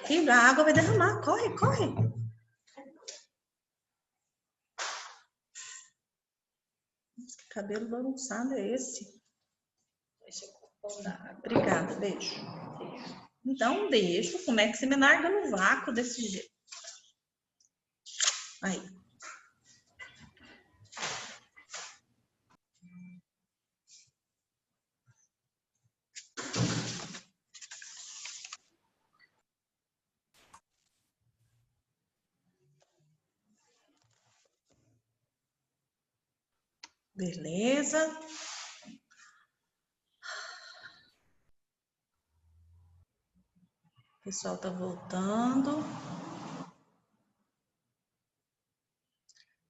Filho, a água vai derramar. Corre, corre. Que cabelo bagunçado é esse? Deixa eu pôr na água. Obrigada, beijo. Então, deixa. Como é que você me larga no vácuo desse jeito? Aí. Beleza. O pessoal tá voltando.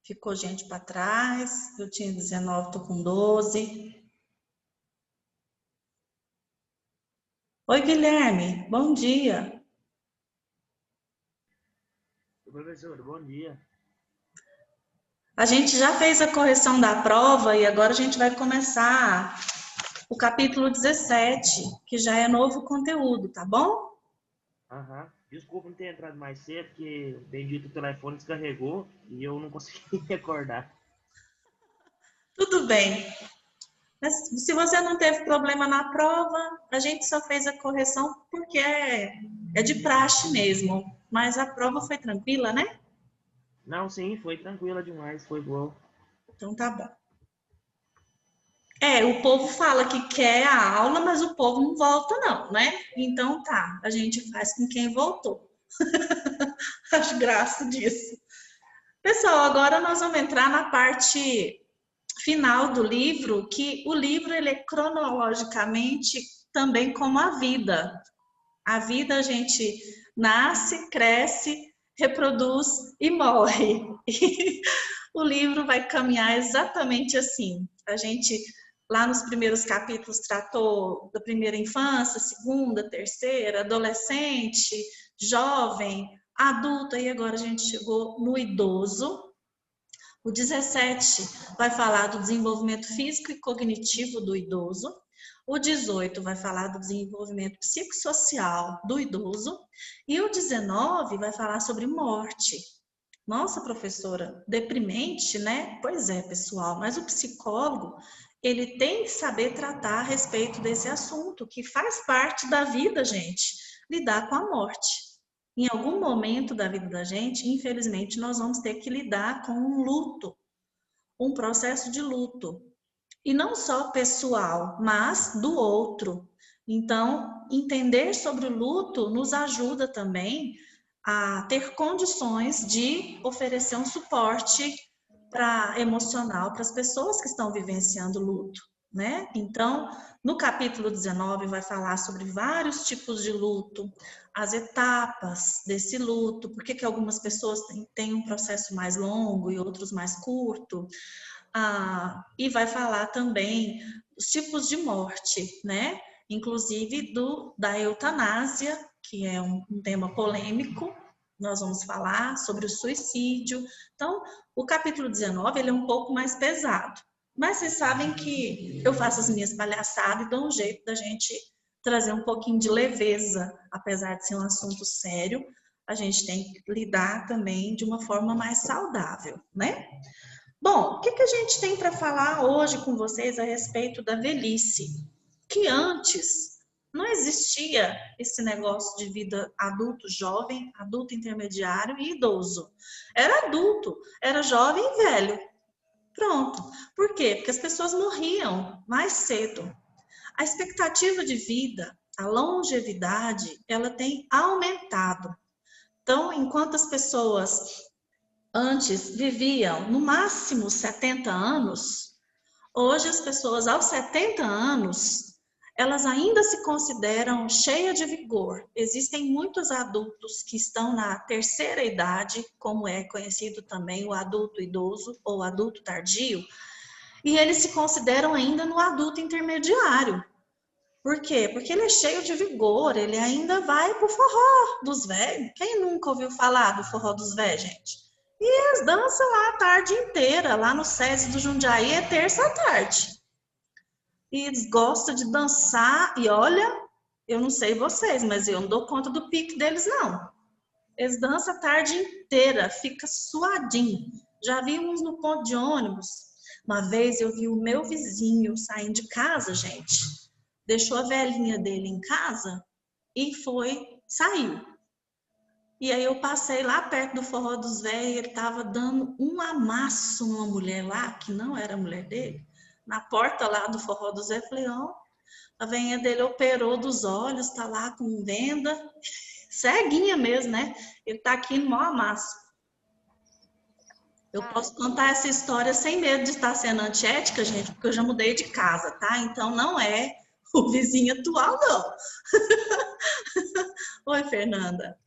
Ficou gente para trás. Eu tinha 19, tô com 12. Oi, Guilherme. Bom dia. Oi, professor, bom dia. A gente já fez a correção da prova e agora a gente vai começar o capítulo 17, que já é novo conteúdo, tá bom? Aham. Desculpa não ter entrado mais cedo, porque o bendito telefone descarregou e eu não consegui recordar. Tudo bem. Mas se você não teve problema na prova, a gente só fez a correção porque é de praxe mesmo. Mas a prova foi tranquila, né? Não, sim, foi tranquila demais, foi boa. Então tá bom. O povo fala que quer a aula, mas o povo não volta não, né? Então tá, a gente faz com quem voltou. Acho graça disso. Pessoal, agora nós vamos entrar na parte final do livro, que o livro ele é cronologicamente também como a vida. A vida a gente nasce, cresce, reproduz e morre. E o livro vai caminhar exatamente assim. A gente, lá nos primeiros capítulos, tratou da primeira infância, segunda, terceira, adolescente, jovem, adulto, e agora a gente chegou no idoso. O 17 vai falar do desenvolvimento físico e cognitivo do idoso. O 18 vai falar do desenvolvimento psicossocial do idoso. E o 19 vai falar sobre morte. Nossa, professora, deprimente, né? Pois é, pessoal, mas o psicólogo, ele tem que saber tratar a respeito desse assunto, que faz parte da vida, gente, lidar com a morte. Em algum momento da vida da gente, infelizmente, nós vamos ter que lidar com um luto, um processo de luto. E não só pessoal, mas do outro. Então, entender sobre o luto nos ajuda também a ter condições de oferecer um suporte emocional para as pessoas que estão vivenciando luto, né? Então, no capítulo 19 vai falar sobre vários tipos de luto, as etapas desse luto, por que algumas pessoas têm um processo mais longo e outros mais curto, e vai falar também dos tipos de morte, né? Inclusive da eutanásia, que é um tema polêmico. Nós vamos falar sobre o suicídio. Então, o capítulo 19 ele é um pouco mais pesado. Mas vocês sabem que eu faço as minhas palhaçadas e dou um jeito da gente trazer um pouquinho de leveza, apesar de ser um assunto sério, a gente tem que lidar também de uma forma mais saudável, né? Bom, o que a gente tem para falar hoje com vocês a respeito da velhice? Que antes não existia esse negócio de vida adulto, jovem, adulto intermediário e idoso. Era adulto, era jovem e velho. Pronto. Por quê? Porque as pessoas morriam mais cedo. A expectativa de vida, a longevidade, ela tem aumentado. Então, enquanto as pessoas antes viviam no máximo 70 anos, hoje as pessoas aos 70 anos, elas ainda se consideram cheias de vigor. Existem muitos adultos que estão na terceira idade, como é conhecido também o adulto idoso ou adulto tardio, e eles se consideram ainda no adulto intermediário. Por quê? Porque ele é cheio de vigor, ele ainda vai pro forró dos velhos. Quem nunca ouviu falar do forró dos velhos, gente? E eles dançam lá a tarde inteira, lá no SESI do Jundiaí, é terça à tarde. E eles gostam de dançar, e olha, Eu não sei vocês, mas eu não dou conta do pique deles, não. Eles dançam a tarde inteira, fica suadinho. Já vi uns no ponto de ônibus. Uma vez eu vi o meu vizinho saindo de casa, gente. Deixou a velhinha dele em casa e saiu. E aí eu passei lá perto do Forró dos Véios, ele tava dando um amasso numa mulher lá, que não era a mulher dele, na porta lá do Forró dos Véios. Eu falei, ó, a velhinha dele operou dos olhos, tá lá com venda, ceguinha mesmo, né? Ele tá aqui no maior amasso. Eu posso contar essa história sem medo de estar sendo antiética, gente, porque eu já mudei de casa, tá? Então não é o vizinho atual, não. Oi, Fernanda.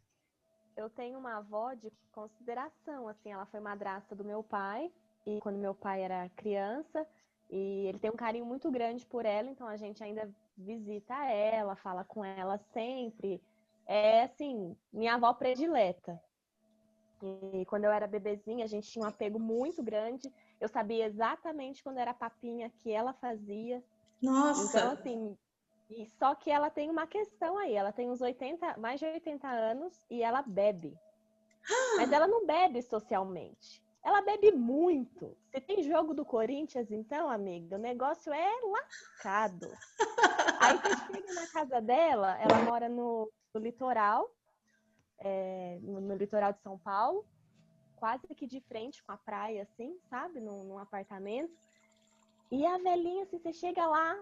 Eu tenho uma avó de consideração, assim, ela foi madrasta do meu pai, e quando meu pai era criança, e ele tem um carinho muito grande por ela, então a gente ainda visita ela, fala com ela sempre. É, assim, minha avó predileta. E quando eu era bebezinha, a gente tinha um apego muito grande. Eu sabia exatamente quando era a papinha que ela fazia. Nossa! Então, assim, só que ela tem uma questão aí. Ela tem mais de 80 anos e ela bebe. Mas ela não bebe socialmente. Ela bebe muito. Se tem jogo do Corinthians, então, amiga, o negócio é lascado. Aí você chega na casa dela, ela mora no litoral, no litoral de São Paulo, quase que de frente com a praia, assim, sabe? Num apartamento. E a velhinha, assim, você chega lá,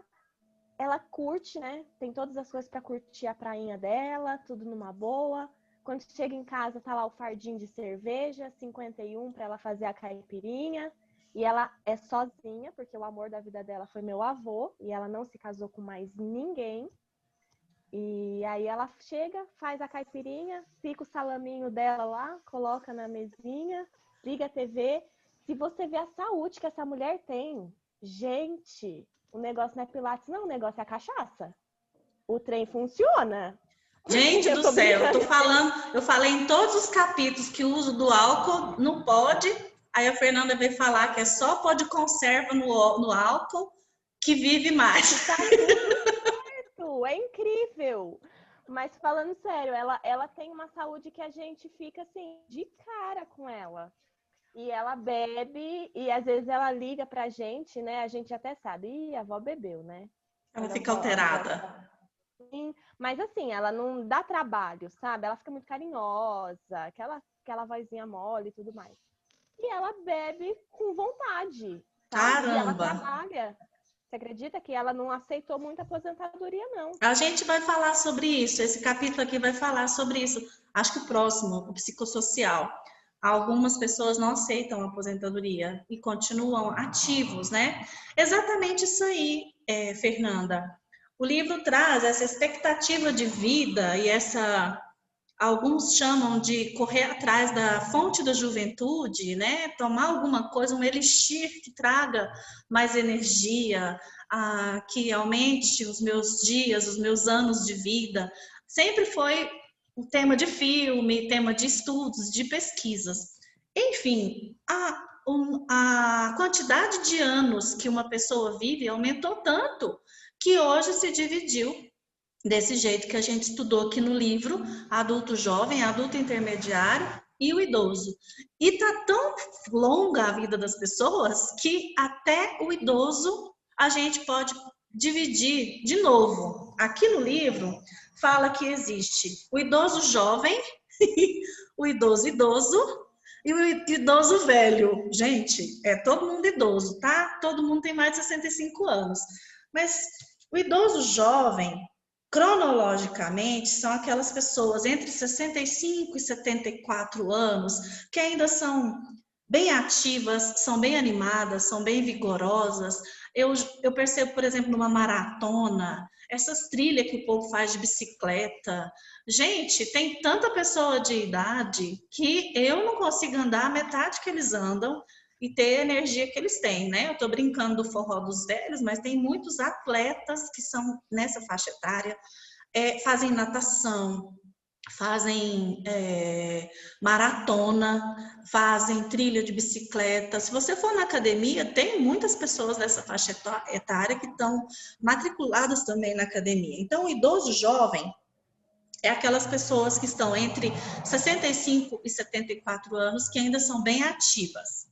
ela curte, né? Tem todas as coisas para curtir a prainha dela, tudo numa boa. Quando chega em casa, tá lá o fardinho de cerveja, 51 para ela fazer a caipirinha. E ela é sozinha, porque o amor da vida dela foi meu avô, e ela não se casou com mais ninguém. E aí ela chega, faz a caipirinha, pica o salaminho dela lá, coloca na mesinha, liga a TV. Se você vê a saúde que essa mulher tem, gente, o negócio não é pilates, não, o negócio é a cachaça. O trem funciona. Gente do céu, eu falei em todos os capítulos que o uso do álcool não pode. Aí a Fernanda veio falar que é só pó de conserva no álcool que vive mais. Tá tudo certo, é incrível. Mas falando sério, ela tem uma saúde que a gente fica assim, de cara com ela. E ela bebe, e às vezes ela liga pra gente, né? A gente até sabe, ih, a avó bebeu, né? Ela fica alterada. Sim, mas assim, ela não dá trabalho, sabe? Ela fica muito carinhosa, aquela vozinha mole e tudo mais. E ela bebe com vontade, sabe? E ela Caramba! trabalha. Você acredita que ela não aceitou muita aposentadoria, não? A gente vai falar sobre isso, esse capítulo aqui vai falar sobre isso. Acho que o próximo, o psicossocial. Algumas pessoas não aceitam a aposentadoria e continuam ativos, né? Exatamente isso aí, Fernanda. O livro traz essa expectativa de vida e alguns chamam de correr atrás da fonte da juventude, né? Tomar alguma coisa, um elixir que traga mais energia, que aumente os meus dias, os meus anos de vida. Sempre foi um tema de filme, tema de estudos, de pesquisas. Enfim, a quantidade de anos que uma pessoa vive aumentou tanto que hoje se dividiu desse jeito que a gente estudou aqui no livro, adulto jovem, adulto intermediário e o idoso. E tá tão longa a vida das pessoas que até o idoso a gente pode dividir de novo. Aqui no livro fala que existe o idoso jovem, o idoso e o idoso velho. Gente, é todo mundo idoso, tá? Todo mundo tem mais de 65 anos. Mas o idoso jovem, cronologicamente, são aquelas pessoas entre 65 e 74 anos que ainda são bem ativas, são bem animadas, são bem vigorosas. Eu percebo, por exemplo, numa maratona, essas trilhas que o povo faz de bicicleta. Gente, tem tanta pessoa de idade que eu não consigo andar a metade que eles andam e ter a energia que eles têm, né? Eu tô brincando do forró dos velhos, mas tem muitos atletas que são nessa faixa etária, fazem natação, fazem maratona, fazem trilha de bicicleta. Se você for na academia, tem muitas pessoas dessa faixa etária que estão matriculadas também na academia. Então, o idoso jovem é aquelas pessoas que estão entre 65 e 74 anos, que ainda são bem ativas.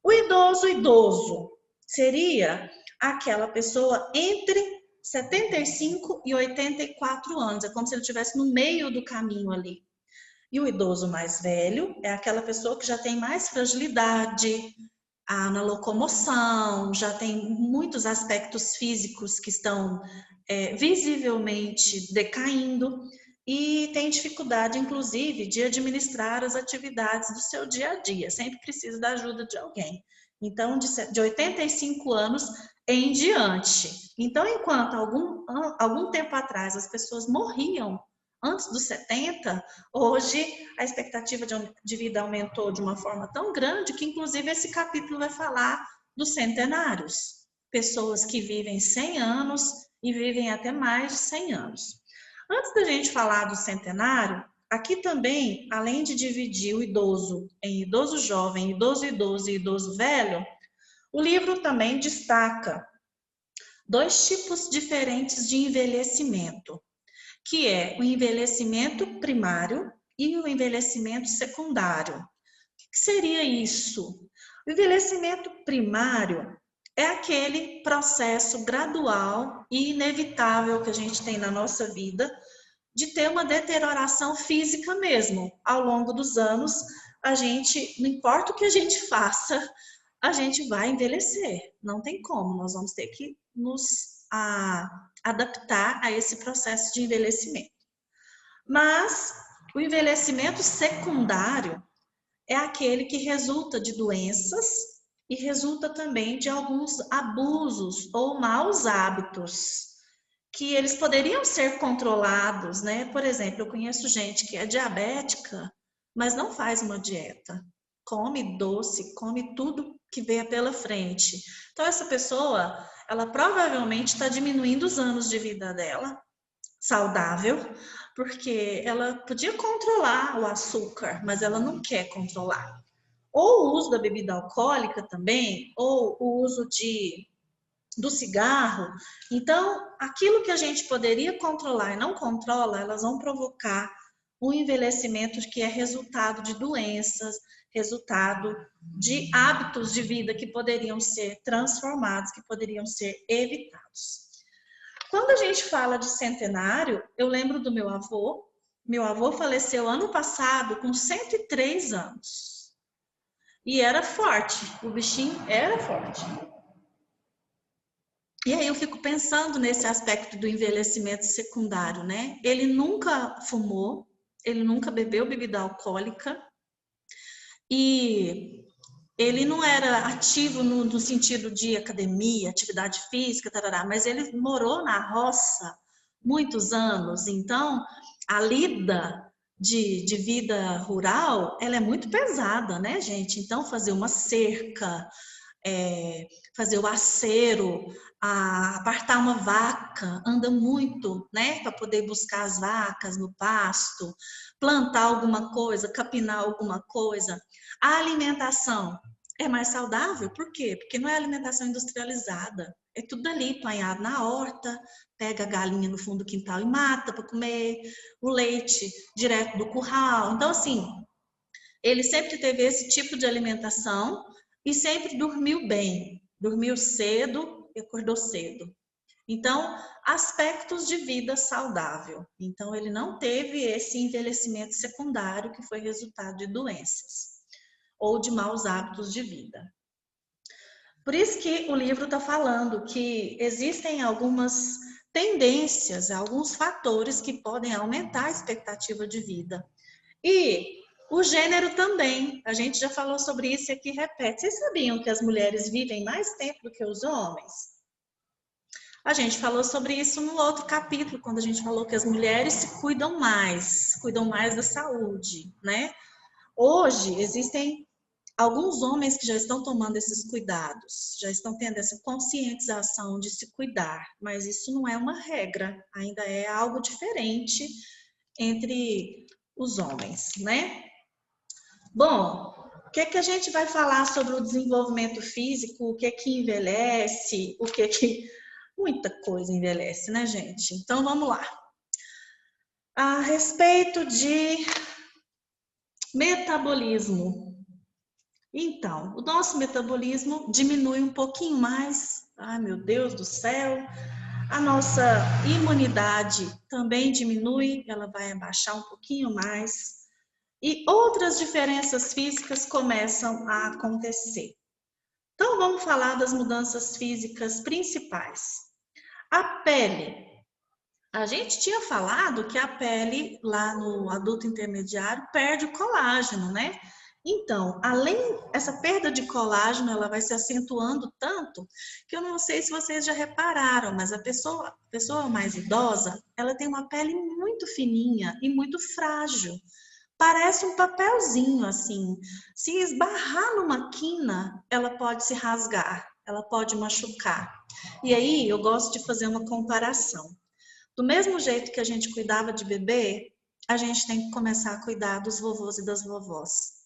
O idoso seria aquela pessoa entre 75 e 84 anos, é como se ele estivesse no meio do caminho ali. E o idoso mais velho é aquela pessoa que já tem mais fragilidade na locomoção, já tem muitos aspectos físicos que estão visivelmente decaindo e tem dificuldade, inclusive, de administrar as atividades do seu dia a dia, sempre precisa da ajuda de alguém. Então, de 85 anos em diante. Então, enquanto algum tempo atrás as pessoas morriam antes dos 70, hoje a expectativa de vida aumentou de uma forma tão grande que, inclusive, esse capítulo vai falar dos centenários. Pessoas que vivem 100 anos e vivem até mais de 100 anos. Antes da gente falar do centenário, aqui também, além de dividir o idoso em idoso jovem, idoso idoso e idoso velho, o livro também destaca 2 tipos diferentes de envelhecimento, que é o envelhecimento primário e o envelhecimento secundário. O que seria isso? O envelhecimento primário é aquele processo gradual e inevitável que a gente tem na nossa vida de ter uma deterioração física mesmo. Ao longo dos anos, não importa o que a gente faça, a gente vai envelhecer. Não tem como, nós vamos ter que nos adaptar a esse processo de envelhecimento. Mas o envelhecimento secundário é aquele que resulta de doenças e resulta também de alguns abusos ou maus hábitos, que eles poderiam ser controlados, né? Por exemplo, eu conheço gente que é diabética, mas não faz uma dieta. Come doce, come tudo que vê pela frente. Então, essa pessoa, ela provavelmente está diminuindo os anos de vida dela, saudável, porque ela podia controlar o açúcar, mas ela não quer controlar. Ou o uso da bebida alcoólica também, ou o uso do cigarro. Então, aquilo que a gente poderia controlar e não controla, elas vão provocar um envelhecimento que é resultado de doenças, resultado de hábitos de vida que poderiam ser transformados, que poderiam ser evitados. Quando a gente fala de centenário, eu lembro do meu avô. Meu avô faleceu ano passado com 103 anos. E era forte, o bichinho era forte. E aí eu fico pensando nesse aspecto do envelhecimento secundário, né? Ele nunca fumou, ele nunca bebeu bebida alcoólica e ele não era ativo no sentido de academia, atividade física, tarará, mas ele morou na roça muitos anos, então a lida de vida rural, ela é muito pesada, né, gente? Então fazer uma cerca, fazer o acero, apartar uma vaca, anda muito, né, para poder buscar as vacas no pasto, plantar alguma coisa, capinar alguma coisa. A alimentação é mais saudável, por quê? Porque não é alimentação industrializada, é tudo ali, planhado na horta, pega a galinha no fundo do quintal e mata para comer, o leite direto do curral. Então, assim, ele sempre teve esse tipo de alimentação e sempre dormiu bem, dormiu cedo e acordou cedo. Então, aspectos de vida saudável. Então, ele não teve esse envelhecimento secundário que foi resultado de doenças ou de maus hábitos de vida. Por isso que o livro está falando que existem algumas tendências, alguns fatores que podem aumentar a expectativa de vida. E o gênero também, a gente já falou sobre isso e aqui repete. Vocês sabiam que as mulheres vivem mais tempo do que os homens? A gente falou sobre isso no outro capítulo, quando a gente falou que as mulheres se cuidam mais da saúde, né? Hoje existem alguns homens que já estão tomando esses cuidados, já estão tendo essa conscientização de se cuidar, mas isso não é uma regra, ainda é algo diferente entre os homens, né? Bom, o que que a gente vai falar sobre o desenvolvimento físico, o que que envelhece, o que que... Muita coisa envelhece, né, gente? Então, vamos lá. A respeito de metabolismo. Então, o nosso metabolismo diminui um pouquinho mais. Ai, meu Deus do céu. A nossa imunidade também diminui, ela vai abaixar um pouquinho mais. E outras diferenças físicas começam a acontecer. Então, vamos falar das mudanças físicas principais. A pele. A gente tinha falado que a pele, lá no adulto intermediário, perde o colágeno, né? Então, além essa perda de colágeno, ela vai se acentuando tanto que eu não sei se vocês já repararam, mas a pessoa mais idosa, ela tem uma pele muito fininha e muito frágil. Parece um papelzinho, assim. Se esbarrar numa quina, ela pode se rasgar, ela pode machucar. E aí, eu gosto de fazer uma comparação. Do mesmo jeito que a gente cuidava de bebê, a gente tem que começar a cuidar dos vovôs e das vovós.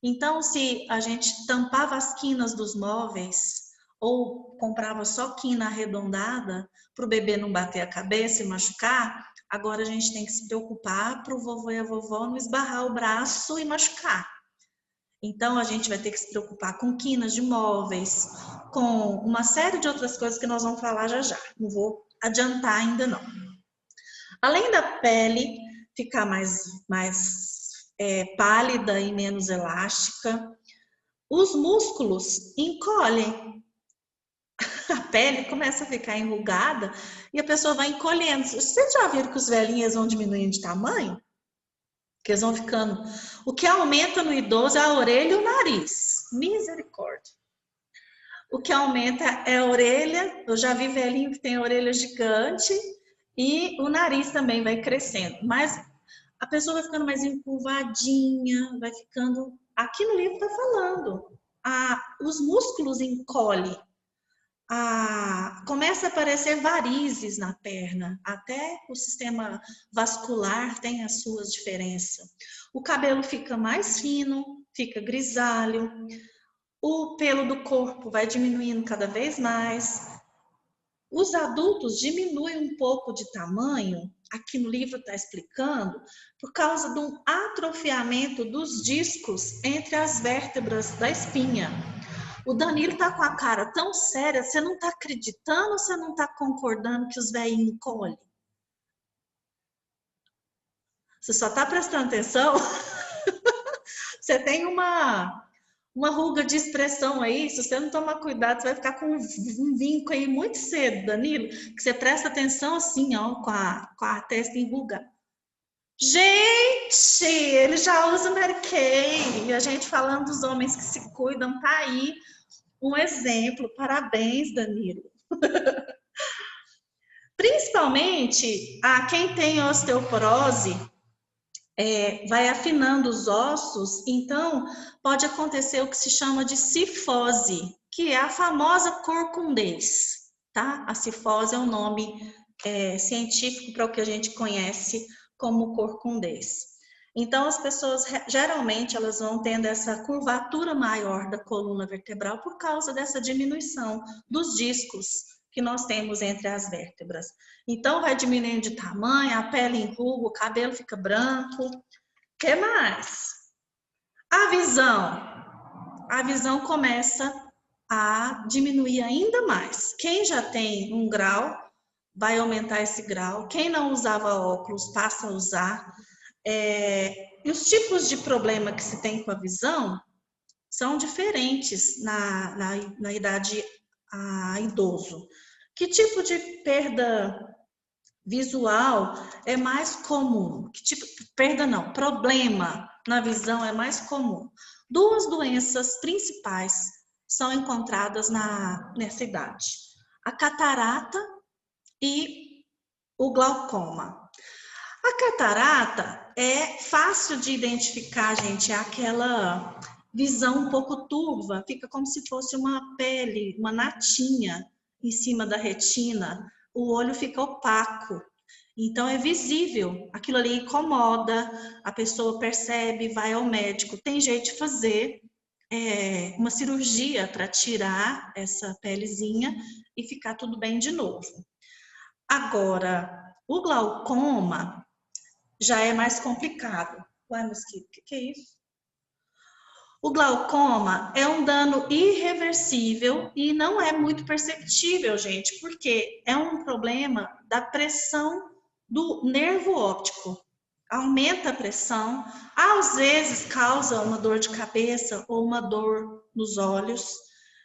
Então, se a gente tampava as quinas dos móveis ou comprava só quina arredondada para o bebê não bater a cabeça e machucar, agora a gente tem que se preocupar para o vovô e a vovó não esbarrar o braço e machucar. Então, a gente vai ter que se preocupar com quinas de móveis, com uma série de outras coisas que nós vamos falar já já. Não vou adiantar ainda não. Além da pele ficar mais pálida e menos elástica, os músculos encolhem. A pele começa a ficar enrugada e a pessoa vai encolhendo. Vocês já viram que os velhinhos vão diminuindo de tamanho? Que eles vão ficando... O que aumenta no idoso é a orelha e o nariz. Misericórdia. O que aumenta é a orelha. Eu já vi velhinho que tem a orelha gigante e o nariz também vai crescendo. Mas a pessoa vai ficando mais encurvadinha, vai ficando... Aqui no livro está falando. Os músculos encolhem. Começa a aparecer varizes na perna. Até o sistema vascular tem as suas diferenças. O cabelo fica mais fino, fica grisalho. O pelo do corpo vai diminuindo cada vez mais. Os adultos diminuem um pouco de tamanho, aqui no livro está explicando, por causa de um atrofiamento dos discos entre as vértebras da espinha. O Danilo está com a cara tão séria, você não está acreditando ou você não está concordando que os velhinhos encolhem? Você só está prestando atenção? Você tem uma ruga de expressão aí, se você não tomar cuidado, você vai ficar com um vinco aí muito cedo, Danilo, que você presta atenção assim, ó, com a testa enrugada. Gente, ele já usa Mary Kay, e a gente falando dos homens que se cuidam, tá aí um exemplo. Parabéns, Danilo. Principalmente a quem tem osteoporose, vai afinando os ossos, então pode acontecer o que se chama de cifose, que é a famosa corcundez, tá? A cifose é um nome científico para o que a gente conhece como corcundez. Então, as pessoas, geralmente, elas vão tendo essa curvatura maior da coluna vertebral por causa dessa diminuição dos discos que nós temos entre as vértebras. Então, vai diminuindo de tamanho, a pele enruga, o cabelo fica branco. O que mais? A visão começa a diminuir ainda mais. Quem já tem um grau, vai aumentar esse grau. Quem não usava óculos, passa a usar. E os tipos de problema que se tem com a visão são diferentes na idade idoso. Que tipo de perda visual é mais comum? Que tipo, problema na visão é mais comum? Duas doenças principais são encontradas nessa idade: a catarata e o glaucoma. A catarata é fácil de identificar, gente, é aquela visão um pouco turva, fica como se fosse uma pele, uma natinha em cima da retina, o olho fica opaco. Então é visível, aquilo ali incomoda, a pessoa percebe, vai ao médico. Tem jeito de fazer uma cirurgia para tirar essa pelezinha e ficar tudo bem de novo. Agora, o glaucoma já é mais complicado. Ué, mosquito, o que é isso? O glaucoma é um dano irreversível e não é muito perceptível, gente, porque é um problema da pressão do nervo óptico. Aumenta a pressão, às vezes causa uma dor de cabeça ou uma dor nos olhos,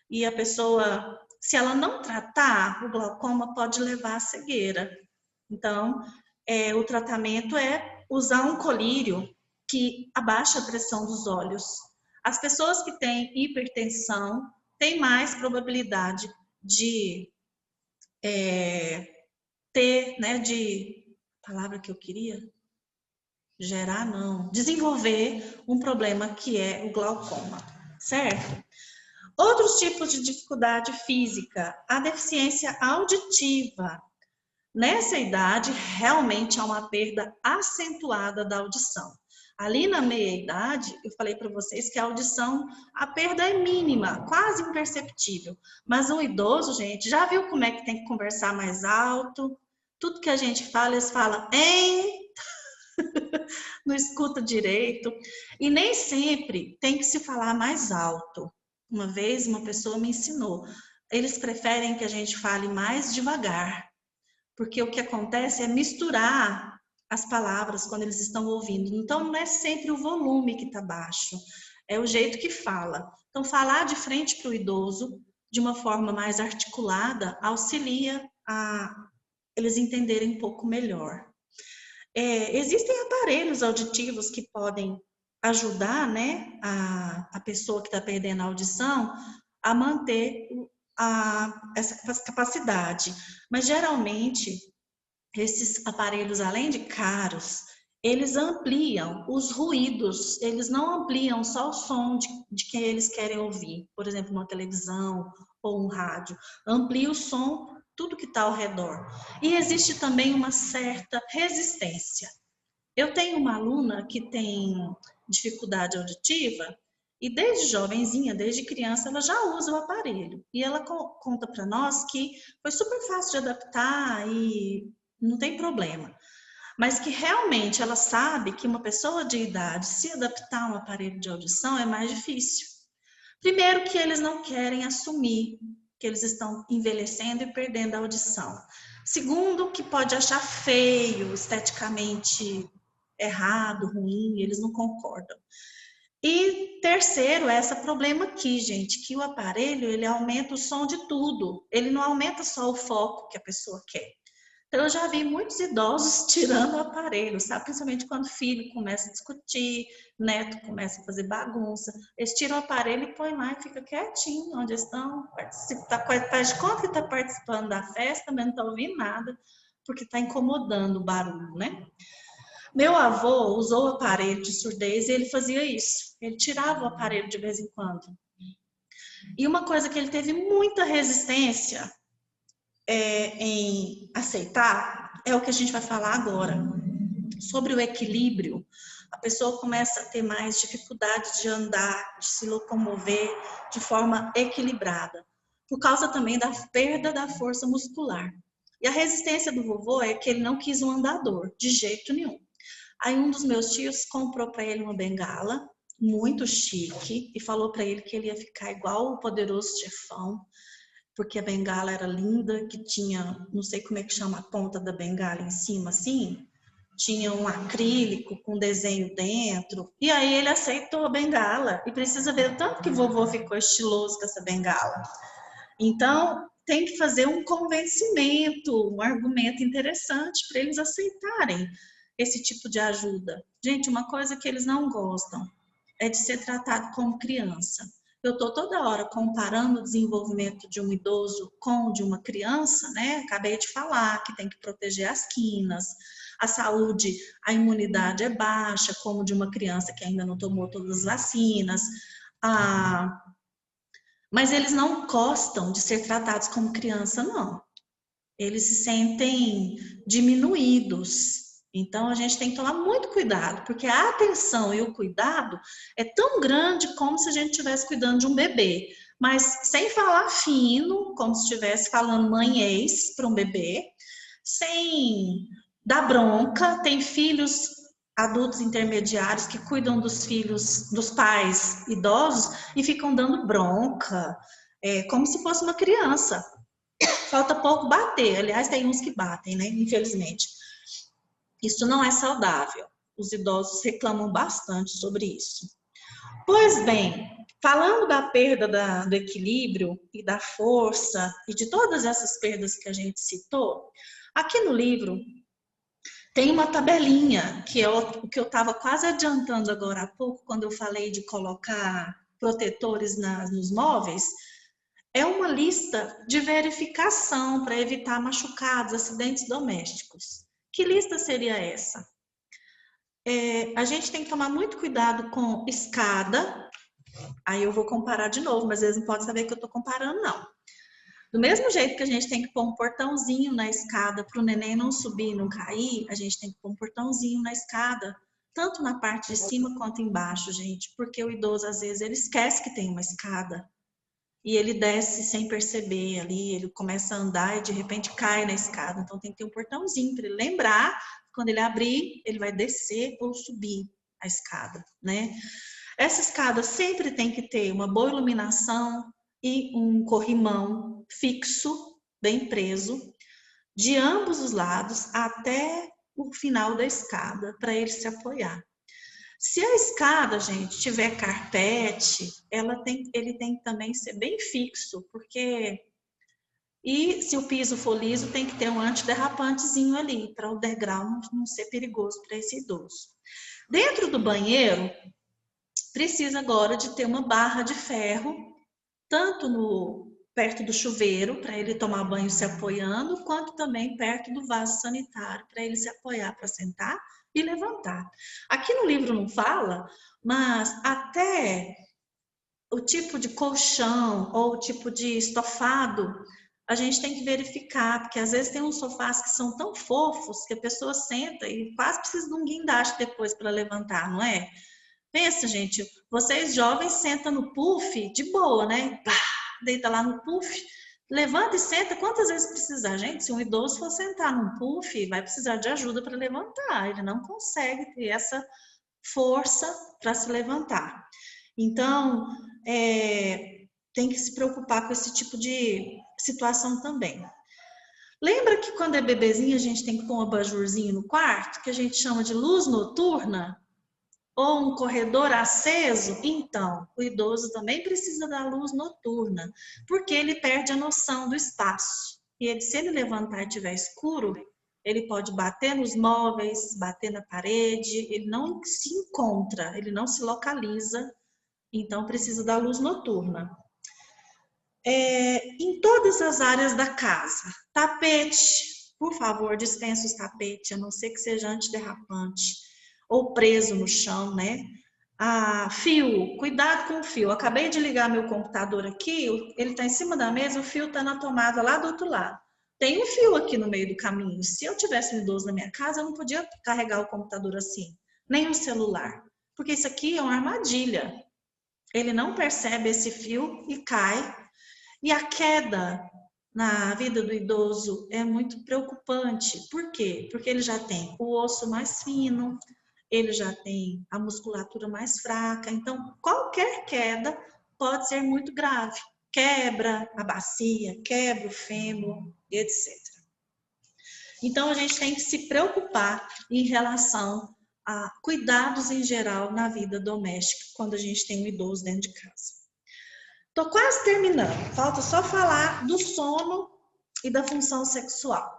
e a pessoa, se ela não tratar, o glaucoma pode levar à cegueira. Então, o tratamento é usar um colírio que abaixa a pressão dos olhos. As pessoas que têm hipertensão têm mais probabilidade de ter, né, palavra que eu queria? Gerar, não. Desenvolver um problema que é o glaucoma, certo? Outros tipos de dificuldade física, a deficiência auditiva. Nessa idade, realmente há uma perda acentuada da audição. Ali na meia-idade, eu falei para vocês que a audição, a perda é mínima, quase imperceptível. Mas um idoso, gente, já viu como é que tem que conversar mais alto? Tudo que a gente fala, eles falam, hein? Não escuta direito. E nem sempre tem que se falar mais alto. Uma vez, uma pessoa me ensinou. Eles preferem que a gente fale mais devagar. Porque o que acontece é misturar as palavras quando eles estão ouvindo. Então, não é sempre o volume que está baixo, é o jeito que fala. Então, falar de frente para o idoso, de uma forma mais articulada, auxilia a eles entenderem um pouco melhor. Existem aparelhos auditivos que podem ajudar, né, a pessoa que está perdendo a audição a manter essa capacidade. Mas, geralmente, esses aparelhos, além de caros, eles ampliam os ruídos, eles não ampliam só o som de quem eles querem ouvir. Por exemplo, uma televisão ou um rádio. Amplia o som, tudo que está ao redor. E existe também uma certa resistência. Eu tenho uma aluna que tem dificuldade auditiva, e desde jovenzinha, desde criança, ela já usa o aparelho. E ela conta para nós que foi super fácil de adaptar e não tem problema. Mas que realmente ela sabe que uma pessoa de idade se adaptar a um aparelho de audição é mais difícil. Primeiro que eles não querem assumir que eles estão envelhecendo e perdendo a audição. Segundo, que pode achar feio, esteticamente errado, ruim, eles não concordam. E terceiro, esse problema aqui, gente, que o aparelho, ele aumenta o som de tudo. Ele não aumenta só o foco que a pessoa quer. Então, eu já vi muitos idosos tirando o aparelho, sabe? Principalmente quando o filho começa a discutir, neto começa a fazer bagunça. Eles tiram o aparelho e põem lá e fica quietinho onde estão. Faz de conta que está participando da festa, mas não está ouvindo nada, porque está incomodando o barulho, né? Meu avô usou o aparelho de surdez e ele fazia isso. Ele tirava o aparelho de vez em quando. E uma coisa que ele teve muita resistência em aceitar é o que a gente vai falar agora. Sobre o equilíbrio, a pessoa começa a ter mais dificuldade de andar, de se locomover de forma equilibrada, por causa também da perda da força muscular. E a resistência do vovô é que ele não quis um andador, de jeito nenhum. Aí um dos meus tios comprou para ele uma bengala, muito chique, e falou para ele que ele ia ficar igual o Poderoso Chefão, porque a bengala era linda, que tinha, não sei como é que chama a ponta da bengala em cima, assim, tinha um acrílico com desenho dentro, e aí ele aceitou a bengala, e precisa ver o tanto que vovô ficou estiloso com essa bengala. Então, tem que fazer um convencimento, um argumento interessante para eles aceitarem esse tipo de ajuda. Gente, uma coisa que eles não gostam é de ser tratado como criança. Eu estou toda hora comparando o desenvolvimento de um idoso com o de uma criança, né? Acabei de falar que tem que proteger as quinas, a saúde, a imunidade é baixa, como de uma criança que ainda não tomou todas as vacinas. Mas eles não gostam de ser tratados como criança, não. eles se sentem diminuídos. Então, a gente tem que tomar muito cuidado, porque a atenção e o cuidado é tão grande como se a gente estivesse cuidando de um bebê, mas sem falar fino, como se estivesse falando mãe-ex para um bebê, sem dar bronca. Tem filhos adultos intermediários que cuidam dos filhos dos pais idosos e ficam dando bronca, como se fosse uma criança. Falta pouco bater, aliás, tem uns que batem, né? Infelizmente. Isso não é saudável. Os idosos reclamam bastante sobre isso. Pois bem, falando da perda do equilíbrio e da força e de todas essas perdas que a gente citou, aqui no livro tem uma tabelinha, que é o que eu estava quase adiantando agora há pouco, quando eu falei de colocar protetores nos móveis. É uma lista de verificação para evitar machucados, acidentes domésticos. Que lista seria essa? A gente tem que tomar muito cuidado com escada. Aí eu vou comparar de novo, mas eles não podem saber que eu estou comparando, não. Do mesmo jeito que a gente tem que pôr um portãozinho na escada para o neném não subir e não cair, a gente tem que pôr um portãozinho na escada, tanto na parte de cima quanto embaixo, gente, porque o idoso, às vezes, ele esquece que tem uma escada. E ele desce sem perceber ali, ele começa a andar e de repente cai na escada. Então tem que ter um portãozinho para ele lembrar, quando ele abrir, ele vai descer ou subir a escada, né? Essa escada sempre tem que ter uma boa iluminação e um corrimão fixo, bem preso, de ambos os lados até o final da escada, para ele se apoiar. Se a escada, gente, tiver carpete, ele tem que também ser bem fixo, porque... E se o piso for liso, tem que ter um antiderrapantezinho ali, para o degrau não ser perigoso para esse idoso. Dentro do banheiro, precisa agora de ter uma barra de ferro, tanto perto do chuveiro, para ele tomar banho se apoiando, quanto também perto do vaso sanitário, para ele se apoiar para sentar e levantar. Aqui no livro não fala, mas até o tipo de colchão ou o tipo de estofado, a gente tem que verificar, porque às vezes tem uns sofás que são tão fofos que a pessoa senta e quase precisa de um guindaste depois para levantar, não é? Pensa, gente, vocês jovens sentam no puff de boa, né? Pá, deita lá no puff, levanta e senta quantas vezes precisar. Gente, se um idoso for sentar num puff, vai precisar de ajuda para levantar. Ele não consegue ter essa força para se levantar. Então, tem que se preocupar com esse tipo de situação também. Lembra que quando é bebezinho a gente tem que pôr um abajurzinho no quarto, que a gente chama de luz noturna? Ou um corredor aceso? Então, o idoso também precisa da luz noturna, porque ele perde a noção do espaço. E se ele levantar e estiver escuro, ele pode bater nos móveis, bater na parede, ele não se encontra, ele não se localiza, então precisa da luz noturna. Em todas as áreas da casa, tapete, por favor, dispense os tapetes, a não ser que seja antiderrapante, ou preso no chão, né? Fio, cuidado com o fio. Acabei de ligar meu computador aqui, ele está em cima da mesa, o fio está na tomada lá do outro lado. Tem um fio aqui no meio do caminho. Se eu tivesse um idoso na minha casa, eu não podia carregar o computador assim, nem o celular, porque isso aqui é uma armadilha. Ele não percebe esse fio e cai. E a queda na vida do idoso é muito preocupante. Por quê? Porque ele já tem o osso mais fino, ele já tem a musculatura mais fraca. Então, qualquer queda pode ser muito grave. Quebra a bacia, quebra o fêmur, etc. Então, a gente tem que se preocupar em relação a cuidados em geral na vida doméstica, quando a gente tem um idoso dentro de casa. Tô quase terminando, falta só falar do sono e da função sexual.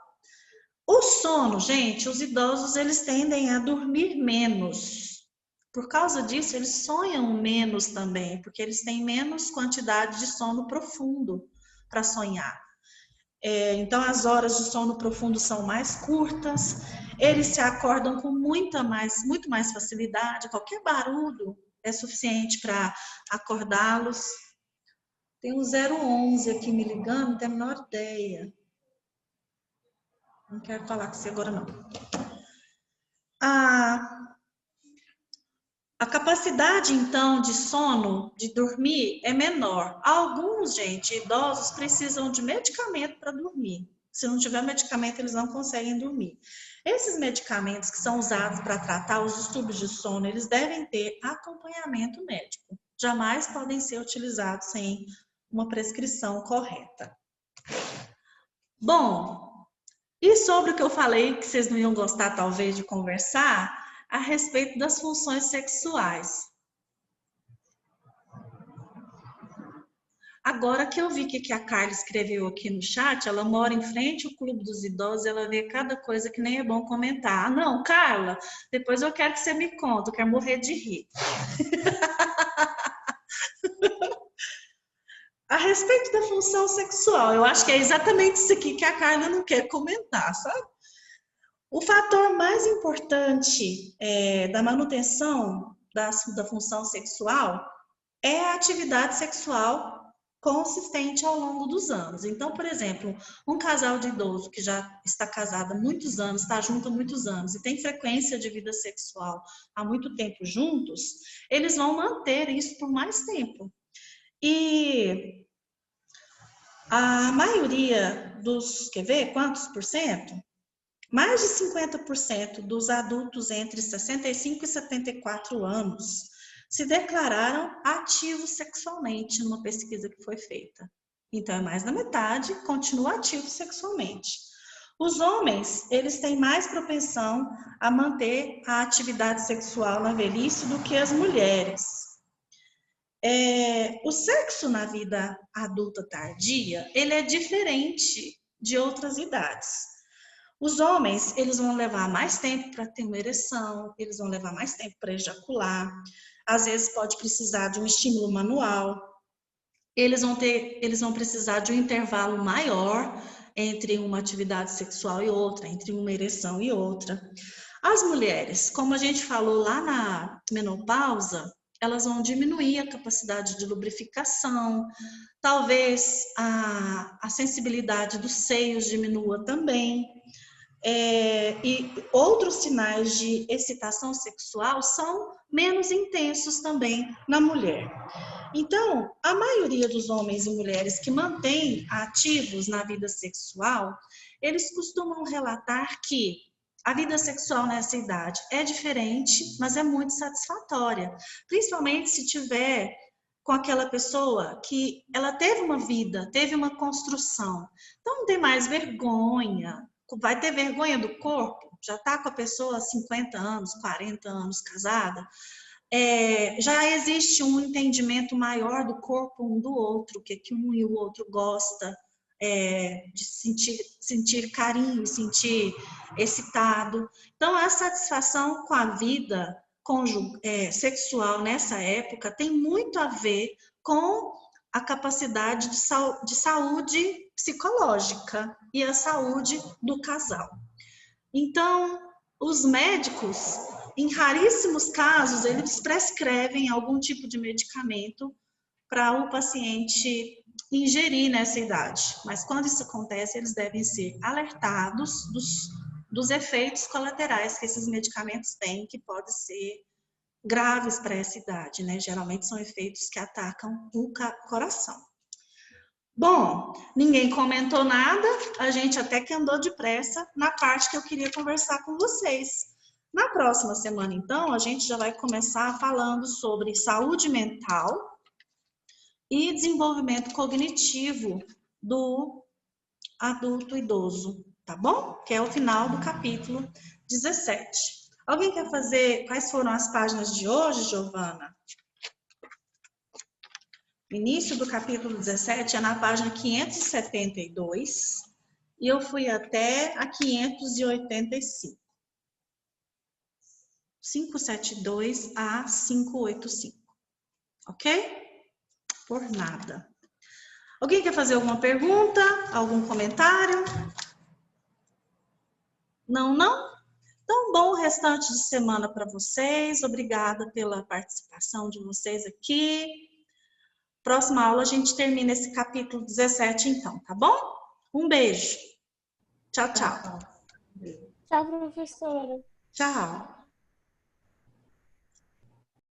O sono, gente, os idosos eles tendem a dormir menos. Por causa disso, eles sonham menos também, porque eles têm menos quantidade de sono profundo para sonhar. Então, as horas de sono profundo são mais curtas, eles se acordam com muito mais facilidade, qualquer barulho é suficiente para acordá-los. Tem um 011 aqui me ligando, não tenho a menor ideia. Não quero falar com você agora, não. A capacidade, então, de sono, de dormir, é menor. Alguns, gente, idosos precisam de medicamento para dormir. Se não tiver medicamento, eles não conseguem dormir. Esses medicamentos que são usados para tratar os distúrbios de sono, eles devem ter acompanhamento médico. Jamais podem ser utilizados sem uma prescrição correta. Bom, e sobre o que eu falei, que vocês não iam gostar, talvez, de conversar, a respeito das funções sexuais. Agora que eu vi que a Carla escreveu aqui no chat, ela mora em frente ao Clube dos Idosos, ela vê cada coisa que nem é bom comentar. Ah, não, Carla, depois eu quero que você me conte, eu quero morrer de rir. A respeito da função sexual, eu acho que é exatamente isso aqui que a Carla não quer comentar, sabe? O fator mais importante da manutenção da função sexual é a atividade sexual consistente ao longo dos anos. Então, por exemplo, um casal de idoso que já está casado há muitos anos, está junto há muitos anos e tem frequência de vida sexual há muito tempo juntos, eles vão manter isso por mais tempo. E a maioria dos, quer ver quantos por cento? Mais de 50% dos adultos entre 65 e 74 anos se declararam ativos sexualmente numa pesquisa que foi feita. Então, é mais da metade continua ativo sexualmente. Os homens, eles têm mais propensão a manter a atividade sexual na velhice do que as mulheres. O sexo na vida adulta tardia, ele é diferente de outras idades. Os homens, eles vão levar mais tempo para ter uma ereção, eles vão levar mais tempo para ejacular, às vezes pode precisar de um estímulo manual, eles vão precisar de um intervalo maior entre uma atividade sexual e outra, entre uma ereção e outra. As mulheres, como a gente falou lá na menopausa, elas vão diminuir a capacidade de lubrificação, talvez a sensibilidade dos seios diminua também. E outros sinais de excitação sexual são menos intensos também na mulher. Então, a maioria dos homens e mulheres que mantêm ativos na vida sexual, eles costumam relatar que a vida sexual nessa idade é diferente, mas é muito satisfatória, principalmente se tiver com aquela pessoa que ela teve uma vida, teve uma construção, então não tem mais vergonha, vai ter vergonha do corpo, já está com a pessoa há 50 anos, 40 anos casada, já existe um entendimento maior do corpo um do outro, que um e o outro gosta de sentir carinho, sentir excitado. Então, a satisfação com a vida sexual nessa época tem muito a ver com a capacidade de saúde psicológica e a saúde do casal. Então, os médicos, em raríssimos casos, eles prescrevem algum tipo de medicamento para o paciente ingerir nessa idade. Mas quando isso acontece, eles devem ser alertados dos efeitos colaterais que esses medicamentos têm, que podem ser graves para essa idade, né? Geralmente são efeitos que atacam o coração. Bom, ninguém comentou nada, a gente até que andou depressa na parte que eu queria conversar com vocês. Na próxima semana, então, a gente já vai começar falando sobre saúde mental e desenvolvimento cognitivo do adulto idoso, tá bom? Que é o final do capítulo 17. Alguém quer fazer quais foram as páginas de hoje, Giovana? O início do capítulo 17 é na página 572 e eu fui até a 585. 572 a 585. Ok? Por nada. Alguém quer fazer alguma pergunta? Algum comentário? Não, não? Então, bom restante de semana para vocês. Obrigada pela participação de vocês aqui. Próxima aula a gente termina esse capítulo 17 então, tá bom? Um beijo. Tchau, tchau. Tchau, professora. Tchau.